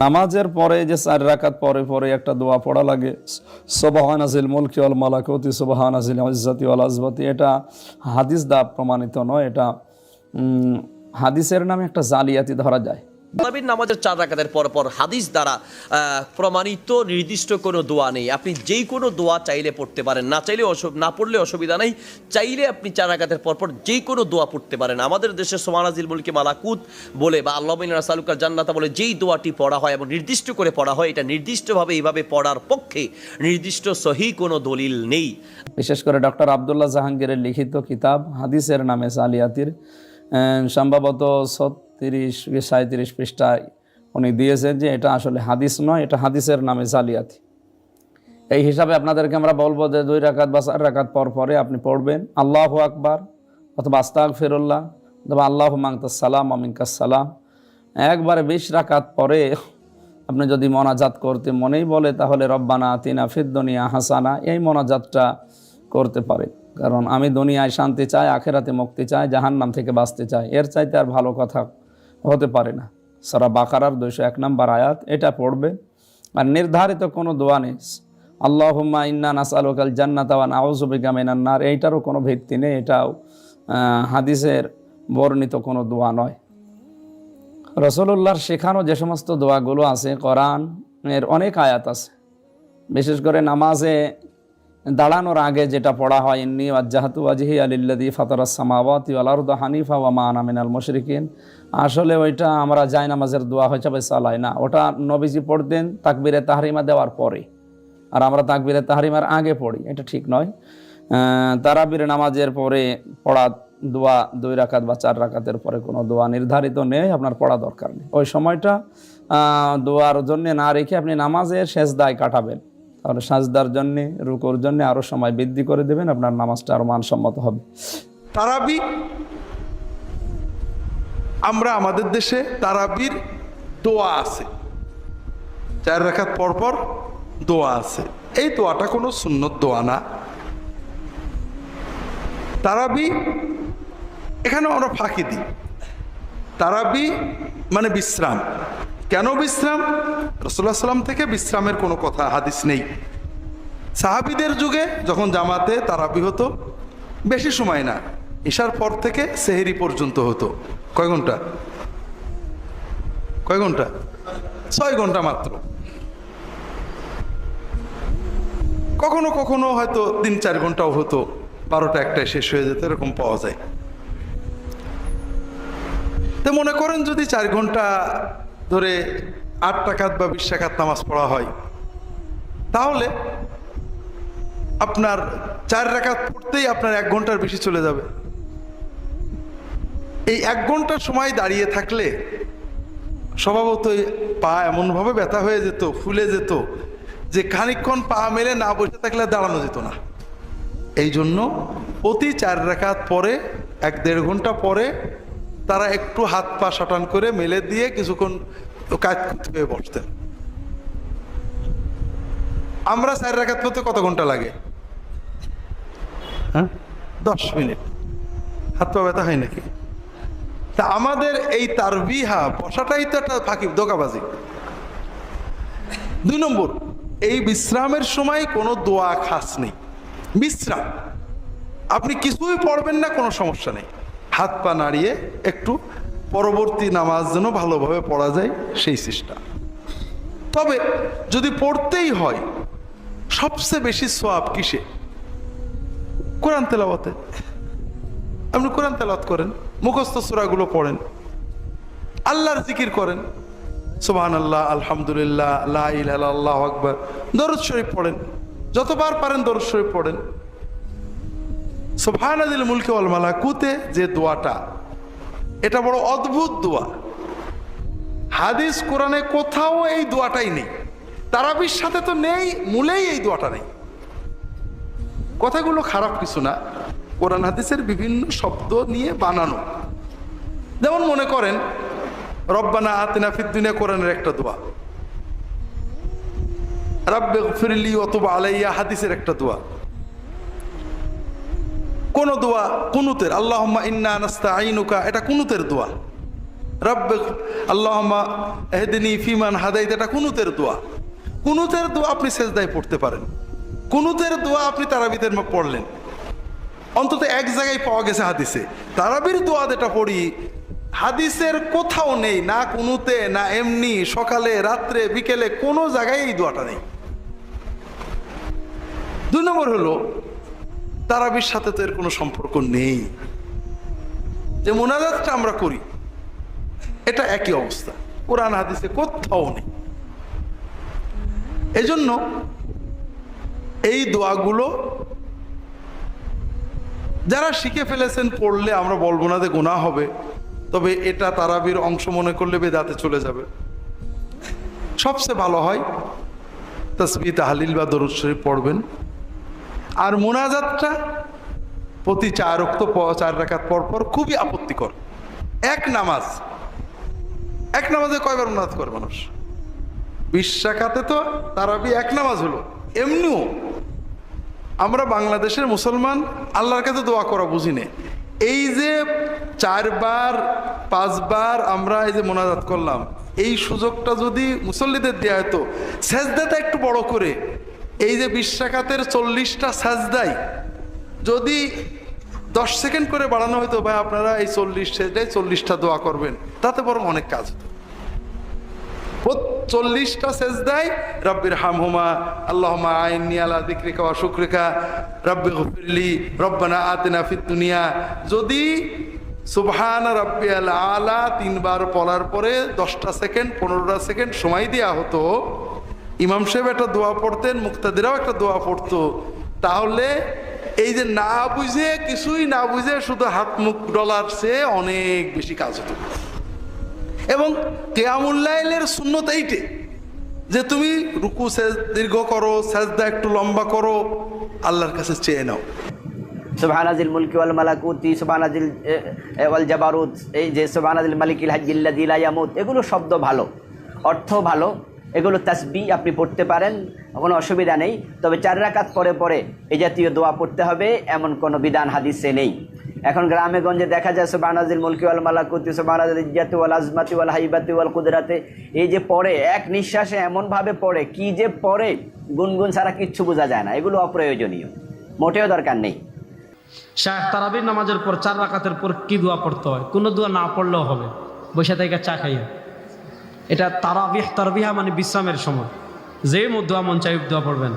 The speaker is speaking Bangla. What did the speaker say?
নামাজের পরে যে 4 রাকাত পরে পরে একটা দোয়া পড়া লাগে, সুবহানাজিল মুলকি ওয়াল মালাকুতি সুবহানাজিল ইজ্জতি ওয়াল আজমতি, এটা হাদিস দ্বারা প্রমাণিত নয়, এটা হাদিসের নামে একটা জালিয়াতি ধরা যায়। তারাবির নামাজের 4 রাকাতের পর পর হাদিস দ্বারা প্রমাণিত নির্দিষ্ট কোনো দোয়া নেই। আপনি যেই কোনো দোয়া চাইলে পড়তে পারেন, না চাইলে না পড়লে অসুবিধা নেই। চাইলে আপনি 4 রাকাতের পর পর যেই কোনো দোয়া পড়তে পারেন। আমাদের দেশে সুবহানাজিল মুলকি মালাকুত বলে বা আল্লাহুম্মা ইন্না নাসআলুকাল জান্নাতা বলে যেই দোয়াটি পড়া হয় এবং নির্দিষ্ট করে পড়া হয়, এটা নির্দিষ্টভাবে এইভাবে পড়ার পক্ষে নির্দিষ্ট সহিহ কোনো দলিল নেই। বিশেষ করে ডক্টর আব্দুল্লাহ জাহাঙ্গীরের লিখিত কিতাব হাদিসের নামে জালিয়াতির সম্ভবত 37 পৃষ্ঠায় উনি দিয়েছেন যে এটা আসলে হাদিস নয়, এটা হাদিসের নামে জালিয়াতি। এই হিসাবে আপনাদেরকে আমরা বলবো যে 2 রাকাত বা 4 রাকাত পর পরে আপনি পড়বেন আল্লাহু আকবার অথবা আস্তাগফিরুল্লাহ অথবা আল্লাহুম্মা আনতাস সালাম ওয়া মিনকাস সালাম। একবারে 20 রাকাত পরে আপনি যদি মোনাজাত করতে মনেই বলে তাহলে রব্বানা আতিনা ফিদ দুনিয়া হাসানা, এই মোনাজাতটা করতে পারে। কারণ আমি দুনিয়ায় শান্তি চাই, আখেরাতে মুক্তি চাই, জাহান্নাম থেকে বাঁচতে চাই, এর চাইতে আর ভালো কথা হতে পারে না। সূরা বাকারার 201 নম্বর আয়াত, এটা পড়বে। আর নির্ধারিত কোনো দোয়া নেই আল্লাহুম্মা ইন্না নাসআলুকাল জান্নাতা ওয়া নাউযু বিকা মিনান নার, এইটারও কোনো ভিত্তি নেই, এটাও হাদিসের বর্ণিত কোনো দোয়া নয়। রাসূলুল্লাহর শেখানো যে সমস্ত দোয়াগুলো আছে, কোরআন এর অনেক আয়াত আছে। বিশেষ করে নামাজে দাঁড়ানোর আগে যেটা পড়া হয়, ইন্নী ওয়াজ্জাহতু ওয়াজহিয়া লিল্লাযী ফাতারাস সামাওয়াতি ওয়াল আরদা হানিফা ওয়া মা আনা মিনাল মুশরিকিন, আসলে ওইটা আমরা যাই নামাজের দোয়া হিসেবে চালাই না। ওটা নবীজি পড়তেন তাকবীরে তাহরিমা দেওয়ার পরে, আর আমরা তাকবীরে তাহরিমার আগে পড়ি, এটা ঠিক নয়। তারাবির নামাজের পরে পড়া দোয়া 2 রাকাত বা 4 রাকাতের পরে কোনো দোয়া নির্ধারিত নেই, আপনার পড়া দরকার নেই। ওই সময়টা দোয়ার জন্য না রেখে আপনি নামাজের সেজদায় কাটাবেন, তাহলে সাজদার জন্য রুকুর জন্য আরো সময় বৃদ্ধি করে দেবেন, আপনার নামাজটা আরো মানসম্মত হবে। তারাবি, আমরা আমাদের দেশে তারাবির দোয়া আছে, 4 রাকাত পর পর দোয়া আছে। এই দোয়াটা কোনো সুন্নত দোয়া না। তারাবি এখানে আমরা ফাঁকি দিই। তারাবি মানে বিশ্রাম। কেন বিশ্রাম? রাসূলুল্লাহ সাল্লাল্লাহু থেকে বিশ্রামের কোনো কথা হাদিস নেই। সাহাবীদের যুগে যখন জামাতে তারাবি হতো, বেশি সময় না, ইশার পর থেকে সেহরি পর্যন্ত হতো। কয় ঘন্টা? 6 ঘন্টা মাত্র। কখনো কখনো হয়তো 3-4 ঘন্টাও হতো, 12টা 1টায় শেষ হয়ে যেত, এরকম পাওয়া যায়। তো মনে করেন যদি 4 ঘন্টা ধরে 8 রাকাত বা 20 রাকাত নামাজ পড়া হয়, তাহলে আপনার 4 রাকাত পড়তেই আপনার 1 ঘন্টার বেশি চলে যাবে। এই 1 ঘন্টার সময় দাঁড়িয়ে থাকলে স্বভাবতই পা এমনভাবে ব্যথা হয়ে যেত, ফুলে যেত, যে খানিকক্ষণ পা মেলে না বসে থাকলে দাঁড়ানো যেত না। এই জন্য প্রতি 4 রাকাত পরে 1-1.5 ঘন্টা পরে তারা একটু হাত পা সাটান করে মেলে দিয়ে কিছুক্ষণ কাজ হয়ে বসতেন। আমরা 4 রাকাত পড়তে কত ঘন্টা লাগে? 10 মিনিট। হাত পা ব্যথা হয় নাকি? তা আমাদের এই তারবিহা বসাটাই তো একটা ফাঁকি, ধোঁকাবাজি। 2 নম্বর, এই বিশ্রামের সময় কোনো দোয়া খাস নেই। বিশ্রাম, আপনি কিছুই পড়বেন না, কোনো সমস্যা নেই, হাত পা নাড়িয়ে একটু পরবর্তী নামাজ যেন ভালোভাবে পড়া যায় সেই চেষ্টা। তবে যদি পড়তেই হয়, সবচেয়ে বেশি সওয়াব কিসে? কোরআন তেলাওয়াতে। আপনি কোরআন তেলাওয়াত করেন, মুখস্থ সূরাগুলো পড়েন, আল্লাহর জিকির করেন, সুবহানাল্লাহ, আলহামদুলিল্লাহ, লা ইলাহা ইল্লাল্লাহ, আল্লাহু আকবার, দরুদ শরীফ পড়েন, যতবার পারেন দরুদ শরীফ পড়েন। সুবহানাল মুলকি ওয়াল মালাকুতে যে দোয়াটা, এটা বড় অদ্ভুত দোয়া। হাদিস কোরআনে কোথাও এই দোয়াটাই নেই, তারাবির সাথে তো নেই, মূলেই এই দোয়াটা নেই। কথাগুলো খারাপ কিছু না, কোরআন হাদিসের বিভিন্ন শব্দ নিয়ে বানানো। যেমন মনে করেন রব্বানা আতিনা ফিদ দুনিয়া, কোরআনের একটা দোয়া। রাব্বিগফিরলি ওয়া তুব আলাইয়া, হাদিসের একটা দোয়া। কোন দোয়া কুনুতের, আল্লাহুম্মা ইন্না নাস্তাঈনুকা, এটা কুনুতের দোয়া। রব্বে আল্লাহুম্মা ইহদিনি ফিমান হাদাইত, এটা কুনুতের দোয়া। কুনুতের দোয়া আপনি সেজদায় পড়তে পারেন। কুনুতের দোয়া আপনি তারাবিতে পড়লেন, অন্তত এক জায়গায় পাওয়া গেছে হাদিসে। তারাবির দোয়া যেটা পড়ি হাদিসের কোথাও নেই, না কুনুতে না এমনি সকালে রাত্রে বিকেলে কোনো জায়গায় এই দোয়াটা নেই। 2 নম্বর হলো তারাবির সাথে তো এর কোনো সম্পর্ক নেই। যে মুনাজাতটা আমরা করি এটা একই অবস্থা, কোরআন হাদিসে কোথাও নেই। এজন্য এই দোয়াগুলো যারা শিখে ফেলেছেন পড়লে আমরা বলবো না যে গুনাহ হবে, তবে এটা তারাবির অংশ মনে করলে বেদাতে চলে যাবে। সবচেয়ে ভালো হয় তাসবিহ তাহলিল বা দরুদ শরীফ পড়বেন। আর মুনাজাতটা প্রতি 4 রাকাত পর পর খুবই আপত্তিকর। এক নামাজে কয়বার মুনাজাত করে মানুষ? 20 রাকাতে তো তারাবি এক নামাজ হলো। এমনিও আমরা বাংলাদেশের মুসলমান আল্লাহর কাছে দোয়া করা বুঝি না। এই যে 4 বার 5 বার আমরা এই যে মুনাজাত করলাম, এই সুযোগটা যদি মুসল্লিদের দেয়া হতো, সেজদাটা একটু বড় করে, এই যে 20 রাকাতের 40টা সেজদাই যদি 10 সেকেন্ড করে বাড়ানো হতো, ভাই আপনারা এই 40 সেজদায় 40টা দোয়া করবেন, তাতে বরং অনেক কাজ হতো। 40টা সেজদায় রব্বির হামহুমা আল্লাহুম্মা আইন্নি আলা যিকরিকা ওয়া শুকরিকা রব্বি গফিরলি রব্বানা আতিনা ফিদ দুনিয়া, যদি সুবহানা রাব্বিয়াল আলা 3 বার পড়ার পরে 10টা সেকেন্ড 15টা সেকেন্ড সময় দেওয়া হতো, ইমাম সাহেব একটা দোয়া পড়তেন, মুক্তাদিরাও একটা দোয়া পড়তো, তাহলে এই যে না বুঝে কিছুই না বুঝে শুধু হাত মুখ ডলার চেয়ে অনেক বেশি কাজ হতো। এবং কিয়ামুল লাইলের সুন্নত এইটে যে তুমি রুকু দীর্ঘ করো, সাজদা একটু লম্বা করো, আল্লাহর কাছে চেয়ে নাও। সুবহানাজিল মুলকি ওয়াল মালাকুতি সুবহানাজিল ওয়াল জাবারুত, এই যে সুবহানাজিল মালিকিল হাজ্জিল্লাযী লা ইয়ামুত, এগুলো শব্দ ভালো, অর্থ ভালো, এগুলো তাসবিহ আপনি পড়তে পারেন, কোনো অসুবিধা নেই। তবে 4 রাকাত পরে পরে এই জাতীয় দোয়া পড়তে হবে এমন কোনো বিধান হাদিসে নেই। এখন গ্রামে গঞ্জে দেখা যায় সুবহানাজিল মুলকি ওয়াল মালাকুতি সুবহানাজিল ইজ্জাতি ওয়াল আজমাতি ওয়াল হাইবাতি ওয়াল কুদরাতে, এই যে পড়ে এক নিঃশ্বাসে এমনভাবে পড়ে, কি যে পড়ে গুনগুন ছাড়া কিচ্ছু বোঝা যায় না। এগুলো অপ্রয়োজনীয়, মোটেও দরকার নেই। শাহ তারাবির নামাজের পর 4 রাকাতের পর কি দোয়া পড়তে হয়? কোনো দোয়া না পড়লেও হবে, বসে থেকে চা খাইয়া। এটা তারাবিহা মানে বিশ্রামের সময়, যে দোয়া মন চাই দোয়া পড়বেন।